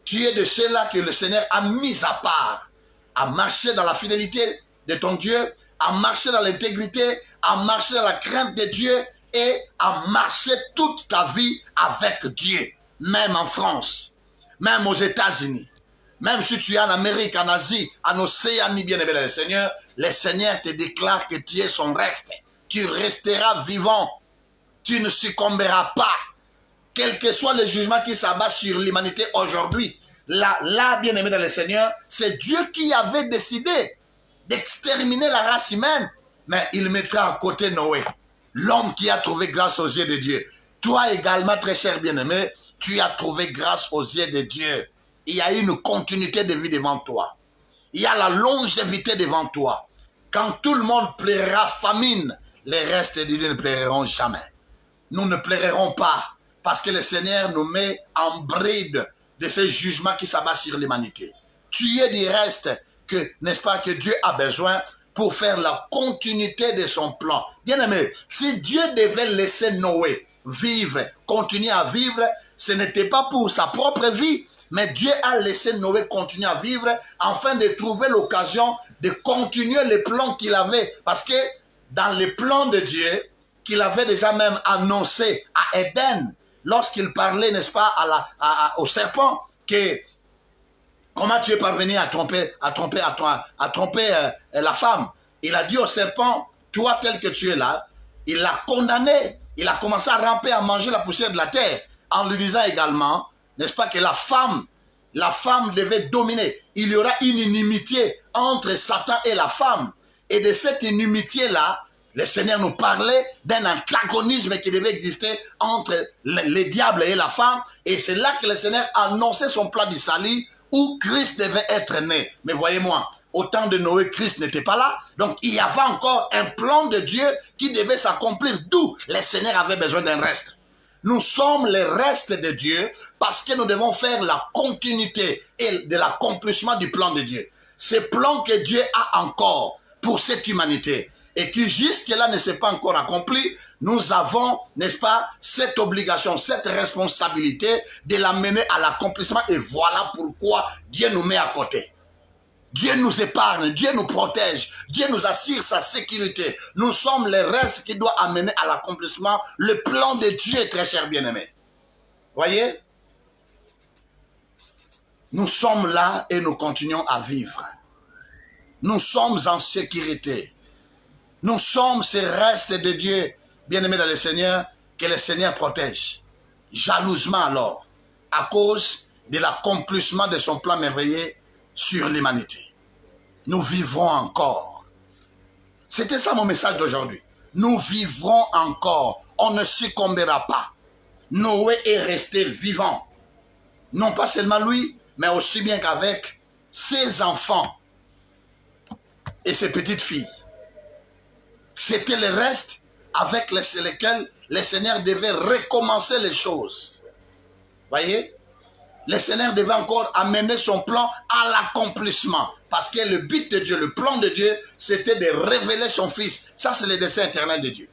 Tu es de ceux-là que le Seigneur a mis à part, à marcher dans la fidélité de ton Dieu, à marcher dans l'intégrité, à marcher dans la crainte de Dieu et à marcher toute ta vie avec Dieu, même en France, même aux États-Unis, même si tu es en Amérique, en Asie, en Océanie, bien-aimé dans le Seigneur te déclare que tu es son reste. Tu resteras vivant, tu ne succomberas pas. Quel que soit le jugement qui s'abat sur l'humanité aujourd'hui, là, bien-aimé dans le Seigneur, c'est Dieu qui avait décidé d'exterminer la race humaine, mais il mettra à côté Noé, l'homme qui a trouvé grâce aux yeux de Dieu. Toi également, très cher bien-aimé, tu as trouvé grâce aux yeux de Dieu. Il y a une continuité de vie devant toi. Il y a la longévité devant toi. Quand tout le monde pleurera famine, les restes de Dieu ne pleureront jamais. Nous ne pleurerons pas Parce que le Seigneur nous met en bride de ces jugements qui s'abattent sur l'humanité. Tu es du reste que, n'est-ce pas, que Dieu a besoin pour faire la continuité de son plan. Bien aimé, si Dieu devait laisser Noé vivre, continuer à vivre, ce n'était pas pour sa propre vie, mais Dieu a laissé Noé continuer à vivre afin de trouver l'occasion de continuer les plans qu'il avait. Parce que dans les plans de Dieu, qu'il avait déjà même annoncé à Éden, lorsqu'il parlait, n'est-ce pas, au serpent, que comment tu es parvenu à tromper la femme. Il a dit au serpent, toi tel que tu es là, il l'a condamné. Il a commencé à ramper, à manger la poussière de la terre, en lui disant également, n'est-ce pas, que la femme devait dominer. Il y aura une inimitié entre Satan et la femme. Et de cette inimitié-là, le Seigneur nous parlait d'un antagonisme qui devait exister entre le diable et la femme. Et c'est là que le Seigneur annonçait son plan du salut où Christ devait être né. Mais voyez-moi, au temps de Noé, Christ n'était pas là. Donc il y avait encore un plan de Dieu qui devait s'accomplir. D'où le Seigneur avait besoin d'un reste. Nous sommes les restes de Dieu parce que nous devons faire la continuité et de l'accomplissement du plan de Dieu. Ce plan que Dieu a encore pour cette humanité et qui jusque-là ne s'est pas encore accompli, nous avons, n'est-ce pas, cette obligation, cette responsabilité de l'amener à l'accomplissement. Et voilà pourquoi Dieu nous met à côté. Dieu nous épargne, Dieu nous protège, Dieu nous assure sa sécurité. Nous sommes les restes qui doivent amener à l'accomplissement le plan de Dieu, très cher bien-aimé. Voyez? Nous sommes là et nous continuons à vivre. Nous sommes en sécurité. Nous sommes ces restes de Dieu, bien-aimés dans le Seigneur, que le Seigneur protège. Jalousement alors, à cause de l'accomplissement de son plan merveilleux sur l'humanité. Nous vivrons encore. C'était ça mon message d'aujourd'hui. Nous vivrons encore. On ne succombera pas. Noé est resté vivant. Non pas seulement lui, mais aussi bien qu'avec ses enfants et ses petites filles. C'était le reste avec lesquels le Seigneur devait recommencer les choses. Voyez? Le Seigneur devait encore amener son plan à l'accomplissement. Parce que le but de Dieu, le plan de Dieu, c'était de révéler son Fils. Ça, c'est le dessein éternel de Dieu.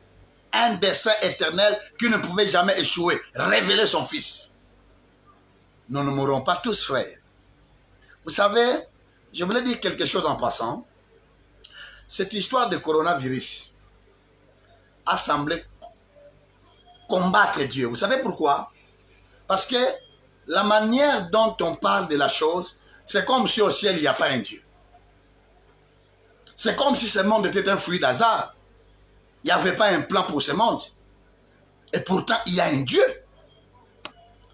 Un dessein éternel qui ne pouvait jamais échouer. Révéler son Fils. Nous ne mourrons pas tous, frères. Vous savez, je voulais dire quelque chose en passant. Cette histoire de coronavirus a semblé combattre Dieu. Vous savez pourquoi? Parce que la manière dont on parle de la chose, c'est comme si au ciel, il n'y a pas un Dieu. C'est comme si ce monde était un fruit d'hasard. Il n'y avait pas un plan pour ce monde. Et pourtant, il y a un Dieu.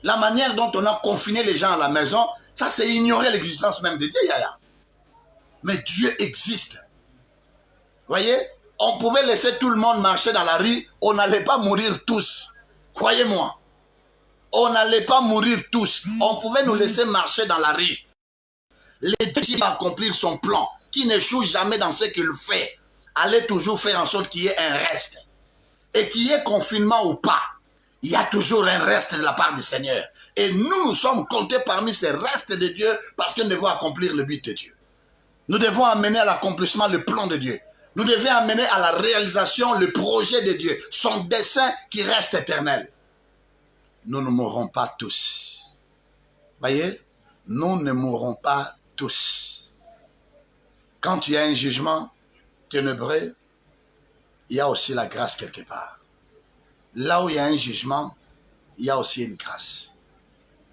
La manière dont on a confiné les gens à la maison, ça c'est ignorer l'existence même de Dieu, Yaya. Mais Dieu existe. Voyez, on pouvait laisser tout le monde marcher dans la rue, on n'allait pas mourir tous. Croyez-moi. On n'allait pas mourir tous. On pouvait nous laisser marcher dans la rue. Le Dieu qui va accomplir son plan, qui n'échoue jamais dans ce qu'il fait, allait toujours faire en sorte qu'il y ait un reste. Et qu'il y ait confinement ou pas, il y a toujours un reste de la part du Seigneur. Et nous sommes comptés parmi ces restes de Dieu parce que nous devons accomplir le but de Dieu. Nous devons amener à l'accomplissement le plan de Dieu. Nous devons amener à la réalisation le projet de Dieu, son dessein qui reste éternel. Nous ne mourrons pas tous. Voyez, nous ne mourrons pas tous. Quand il y a un jugement ténébreux, il y a aussi la grâce quelque part. Là où il y a un jugement, il y a aussi une grâce.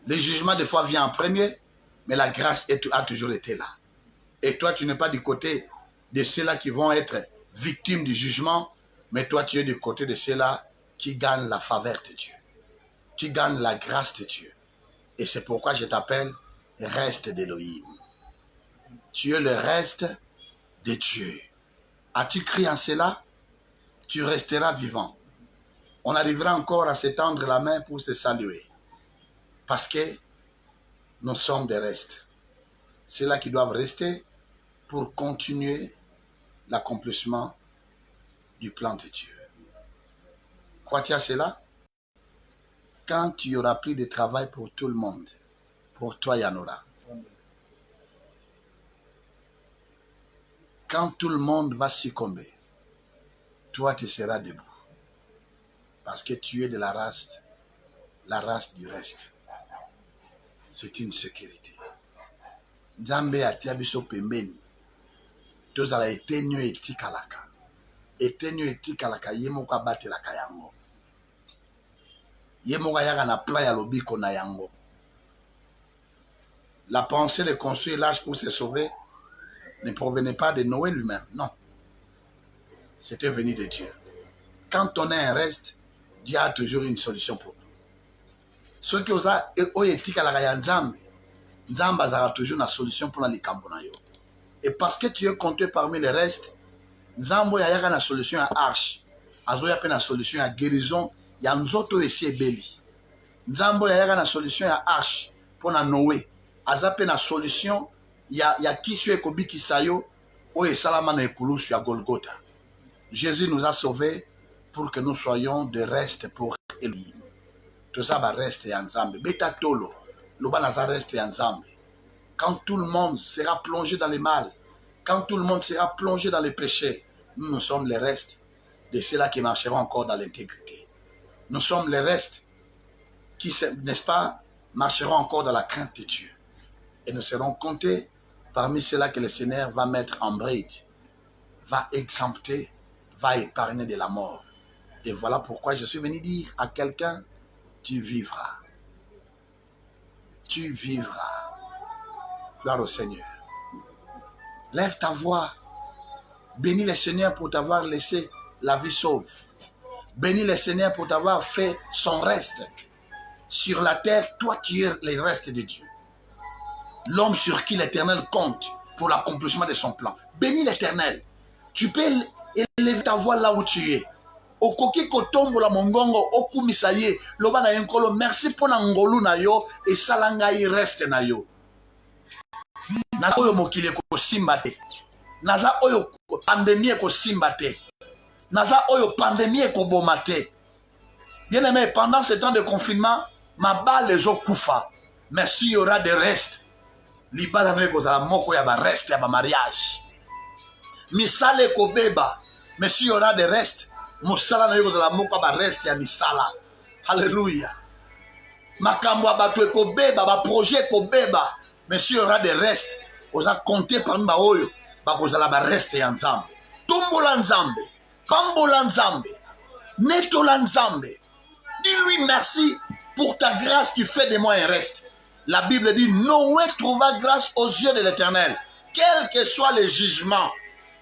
Le jugement, des fois, vient en premier, mais la grâce a toujours été là. Et toi, tu n'es pas du côté de ceux-là qui vont être victimes du jugement, mais toi, tu es du côté de ceux-là qui gagnent la faveur de Dieu, qui gagnent la grâce de Dieu. Et c'est pourquoi je t'appelle reste d'Élohim. Tu es le reste de Dieu. As-tu cru en cela? Tu resteras vivant. On arrivera encore à s'étendre la main pour se saluer. Parce que nous sommes des restes. C'est là qui doivent rester pour continuer l'accomplissement du plan de Dieu. Crois-tu à cela? quand tu auras pris de travail pour tout le monde, pour toi, il y en aura. Quand tout le monde va succomber, toi, tu seras debout. Parce que tu es de la race du reste. C'est une sécurité. Nzambe atia biso pembeni. Tozala etenyo etikalaka. Etenyo etikalaka yemoko abatelaka yango. Yemoko ayaka na plan ya lobiko na yango. La pensée de construire l'âge pour se sauver ne provenait pas de Noé lui-même, non. C'était venu de Dieu. Quand on a un reste, Dieu a toujours une solution pour nous. Ceux qui osent etikalaka ya Nzambe, Nzambe azara toujours une solution pour les likambo na yo. Et parce que tu es compté parmi les restes, Nzambe yaka une solution à arche, azoya pe na solution à guérison, ya nzoto esi ebeli. Nzambe yaka une solution à arche pour na Noé, azape na solution ya kisu ekobikisa yo oyo esalama na ekulusu ya Golgotha. Jésus nous a sauvés pour que nous soyons de reste pour Elohim. Tout ça va rester en Nzambe. Beta tolo, loba naza reste en Nzambe. Quand tout le monde sera plongé dans le mal, quand tout le monde sera plongé dans le péché, nous sommes les restes de ceux-là qui marcheront encore dans l'intégrité. Nous sommes les restes qui, n'est-ce pas, marcheront encore dans la crainte de Dieu. Et nous serons comptés parmi ceux-là que le Seigneur va mettre en bride, va exempter, va épargner de la mort. Et voilà pourquoi je suis venu dire à quelqu'un, tu vivras. Tu vivras. Gloire au Seigneur. Lève ta voix. Bénis le Seigneur pour t'avoir laissé la vie sauve. Bénis le Seigneur pour t'avoir fait son reste. Sur la terre, toi tu es le reste de Dieu. L'homme sur qui l'Éternel compte pour l'accomplissement de son plan. Bénis l'Éternel. Tu peux élever ta voix là où tu es. Okoki kotombo la mongongo okumisa ye loba na yenkolo merci pour na ngolu na yo et salanga i reste na yo. Na oyo mokile ko simba te. Naza oyo pandémie ko simba te. Naza oyo pandémie ko boma te. Bien aimé, pendant ce temps de confinement, ma balle les okufa. Mais s'il y aura des restes, libala no ko za moko ya ba reste ya ba mariage. Misale ko beba, mais s'il y aura des restes, Mosala na yoko de la moko ba reste ya misala. Alléluia. Makambo abatu eko beba, ba projet ko beba. Mais s'il y aura des restes, oza compter parmi ba oyo, ba kozala ba reste ya Nzambe. Tombola Nzambe, pambola Nzambe, netola Nzambe. Dis-lui merci pour ta grâce qui fait de moi un reste. La Bible dit, Noé trouva grâce aux yeux de l'Éternel. Quel que soit le jugement,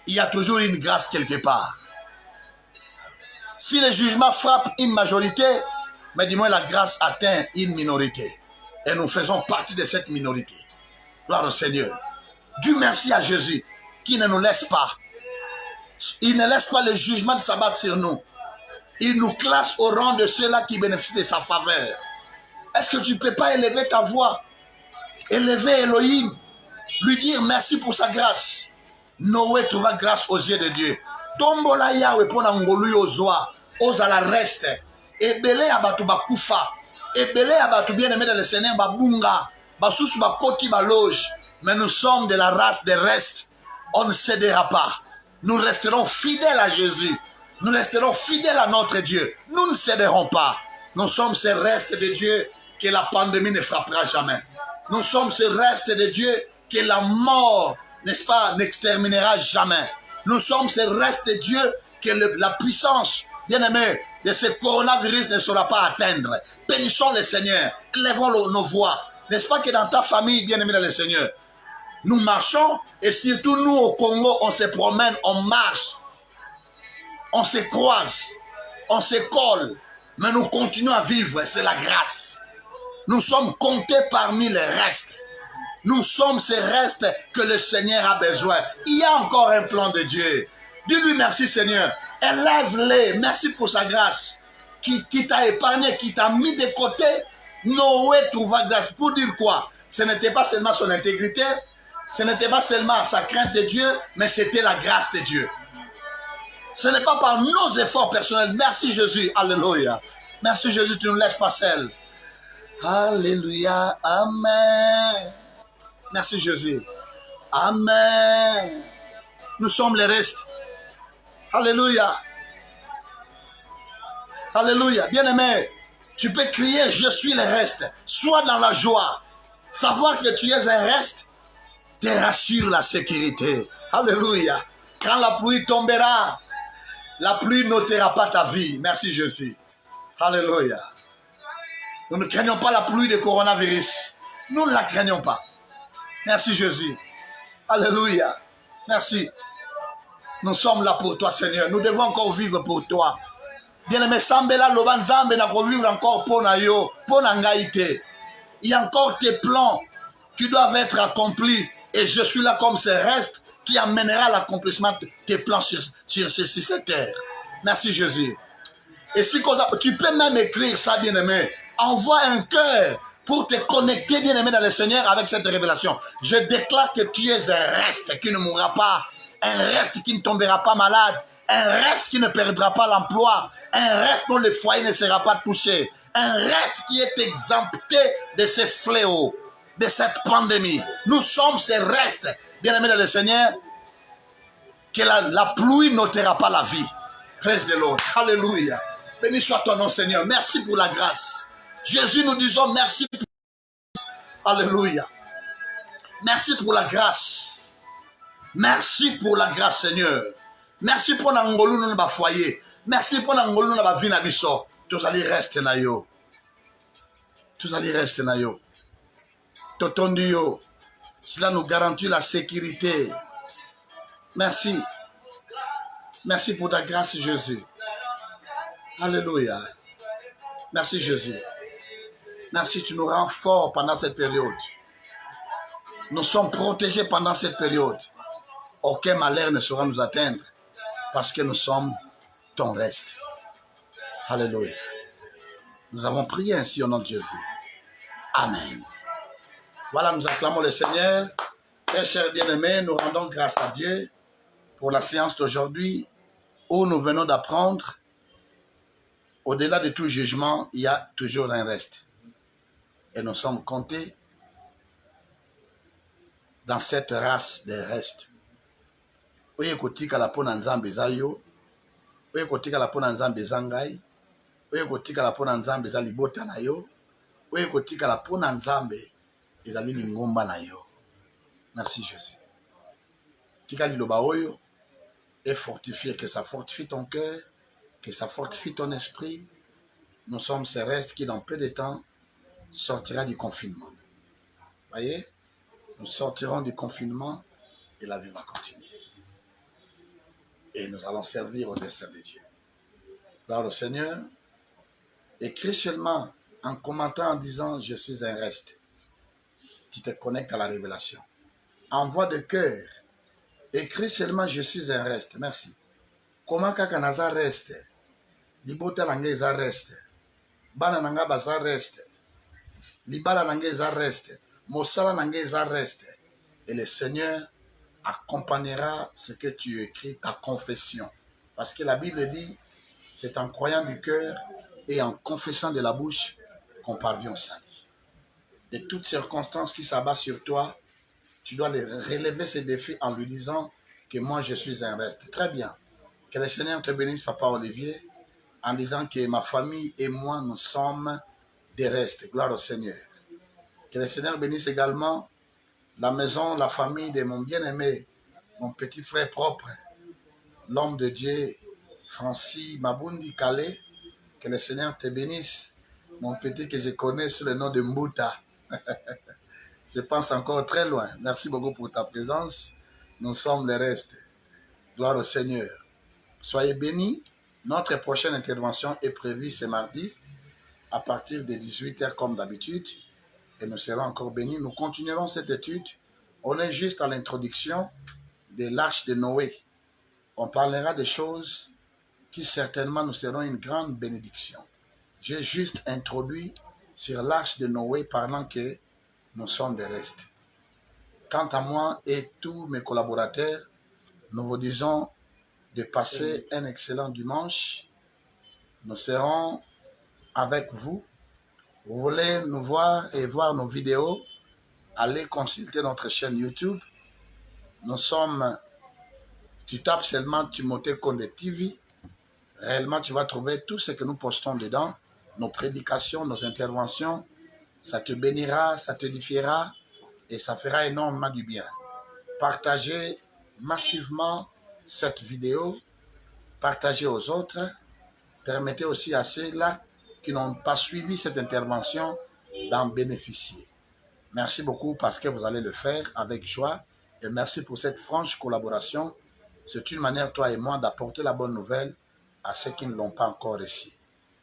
il y a toujours une grâce quelque part. Si le jugement frappe une majorité, mais du moins la grâce atteint une minorité. Et nous faisons partie de cette minorité. Gloire au Seigneur. Dieu merci à Jésus qui ne nous laisse pas. Il ne laisse pas le jugement de s'abattre sur nous. Il nous classe au rang de ceux-là qui bénéficient de sa faveur. Est-ce que tu ne peux pas élever ta voix, élever Elohim, lui dire merci pour sa grâce? Noé trouva grâce aux yeux de Dieu. Tombola Yahweh pona ngolu yozwa ozala reste ebele abatu bakufa ebele abatu bien-aimés dans le Seigneur babunga basusu bakoti baloge, mais nous sommes de la race des restes. On ne cédera pas. Nous resterons fidèles à Jésus. Nous resterons fidèles à notre Dieu. Nous ne céderons pas. Nous sommes ces restes de Dieu que la pandémie ne frappera jamais. Nous sommes ces restes de Dieu que la mort, n'est-ce pas, n'exterminera jamais. Nous sommes ces restes de Dieu que la puissance, bien-aimé, de ce coronavirus ne saura pas atteindre. Bénissons le Seigneur. Élevons nos voix. N'est-ce pas que dans ta famille, bien-aimé dans le Seigneur, nous marchons et surtout nous au Congo, on se promène, on marche, on se croise, on se colle, mais nous continuons à vivre, c'est la grâce. Nous sommes comptés parmi les restes. Nous sommes ces restes que le Seigneur a besoin. Il y a encore un plan de Dieu. Dis-lui merci Seigneur. Élève-les. Merci pour sa grâce qui t'a épargné, qui t'a mis de côté. Noé trouva grâce. Pour dire quoi? Ce n'était pas seulement son intégrité, ce n'était pas seulement sa crainte de Dieu, mais c'était la grâce de Dieu. Ce n'est pas par nos efforts personnels. Merci Jésus. Alléluia. Merci Jésus, tu ne nous laisses pas seuls. Alléluia, Amen. Merci Jésus. Amen. Nous sommes les restes. Alléluia. Alléluia. Bien-aimé, tu peux crier, je suis le reste. Sois dans la joie. Savoir que tu es un reste te rassure la sécurité. Alléluia. Quand la pluie tombera, la pluie n'ôtera pas ta vie. Merci Jésus. Alléluia. Nous ne craignons pas la pluie de coronavirus. Nous ne la craignons pas. Merci Jésus. Alléluia. Merci. Nous sommes là pour toi, Seigneur. Nous devons encore vivre pour toi. Bien-aimé, Sambela Lobanzambe n'a pas vivre encore pour Nayo, pour Nangaïté. Il y a encore tes plans qui doivent être accomplis. Et je suis là comme ce reste qui amènera l'accomplissement de tes plans sur cette terre. Merci Jésus. Et si tu peux même écrire ça, bien-aimé, envoie un cœur pour te connecter, bien-aimé, dans le Seigneur avec cette révélation. Je déclare que tu es un reste qui ne mourra pas, un reste qui ne tombera pas malade, un reste qui ne perdra pas l'emploi, un reste dont le foyer ne sera pas touché, un reste qui est exempté de ces fléaux, de cette pandémie. Nous sommes ces restes, bien-aimés dans le Seigneur, que la pluie n'ôtera pas la vie. Praise the Lord. Alléluia. Béni soit ton nom, Seigneur. Merci pour la grâce. Jésus, nous disons merci. Alléluia. Merci pour la grâce. Merci pour la grâce, Seigneur. Merci pour l'angolou dans notre foyer. Merci pour l'angolou dans notre vie na biso. Tous allez rester na yo. Tous allez rester na yo. Totondu yo. Cela nous garantit la sécurité. Merci. Merci pour ta grâce, Jésus. Alléluia. Merci, Jésus. Merci, tu nous rends forts pendant cette période. Nous sommes protégés pendant cette période. Aucun malheur ne saura nous atteindre parce que nous sommes ton reste. Alléluia. Nous avons prié ainsi au nom de Jésus. Amen. Voilà, nous acclamons le Seigneur. Très chers bien-aimés, nous rendons grâce à Dieu pour la séance d'aujourd'hui où nous venons d'apprendre, au-delà de tout jugement, il y a toujours un reste. Et nous sommes comptés dans cette race des restes. Oye kotika la pona nzambe za yo, oye kotika la pona nzambe za ngai, oye kotika la pona nzambe za libota na yo, oye kotika la pona nzambe ezali lingomba na yo. Merci Jésus. Tika liloba oyo et fortifier, que ça fortifie ton cœur, que ça fortifie ton esprit. Nous sommes ces restes qui dans peu de temps sortira du confinement. Voyez, nous sortirons du confinement et la vie va continuer. Et nous allons servir au dessein de Dieu. Gloire au Seigneur. Écris seulement en commentant en disant je suis un reste. Tu te connectes à la révélation. Envoie de cœur. Écris seulement je suis un reste. Merci. Comment kakanaza reste? Libota nangeza reste. Bana nanga baza reste. Libala nangeza reste. Mosala nangeza reste. Et le Seigneur accompagnera ce que tu écris, ta confession. Parce que la Bible dit, c'est en croyant du cœur et en confessant de la bouche qu'on parvient au salut. De toutes circonstances qui s'abattent sur toi, tu dois relever ces défis en lui disant que moi je suis un reste. Très bien. Que le Seigneur te bénisse, Papa Olivier, en disant que ma famille et moi, nous sommes des restes. Gloire au Seigneur. Que le Seigneur bénisse également la maison, la famille de mon bien-aimé, mon petit frère propre, l'homme de Dieu, Francis Mabundi Kale. Que le Seigneur te bénisse, mon petit que je connais sous le nom de Mbuta. Je pense encore très loin. Merci beaucoup pour ta présence. Nous sommes les restes. Gloire au Seigneur. Soyez bénis. Notre prochaine intervention est prévue ce mardi à partir de 18h comme d'habitude. Et nous serons encore bénis. Nous continuerons cette étude. On est juste à l'introduction de l'arche de Noé. On parlera de choses qui certainement nous seront une grande bénédiction. J'ai juste introduit sur l'arche de Noé parlant que nous sommes des restes. Quant à moi et tous mes collaborateurs, nous vous disons de passer un excellent dimanche. Nous serons avec vous. Vous voulez nous voir et voir nos vidéos, allez consulter notre chaîne YouTube. Nous sommes, tu tapes seulement Timothée Condé TV. Réellement, tu vas trouver tout ce que nous postons dedans, nos prédications, nos interventions. Ça te bénira, ça te édifiera et ça fera énormément du bien. Partagez massivement cette vidéo, partagez aux autres, permettez aussi à ceux-là qui n'ont pas suivi cette intervention d'en bénéficier. Merci beaucoup parce que vous allez le faire avec joie et merci pour cette franche collaboration. C'est une manière, toi et moi, d'apporter la bonne nouvelle à ceux qui ne l'ont pas encore reçu.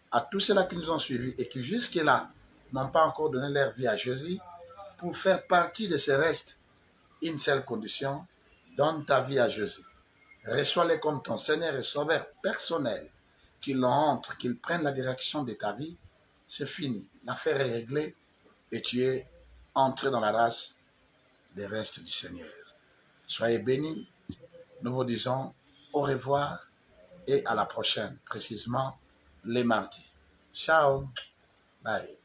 À tous ceux-là qui nous ont suivis et qui jusque-là n'ont pas encore donné leur vie à Jésus, pour faire partie de ces restes, une seule condition, donne ta vie à Jésus. Reçois-le comme ton Seigneur et Sauveur personnel. Qu'il entre, qu'il prenne la direction de ta vie, c'est fini. L'affaire est réglée et tu es entré dans la race des restes du Seigneur. Soyez bénis. Nous vous disons au revoir et à la prochaine, précisément les mardis. Ciao. Bye.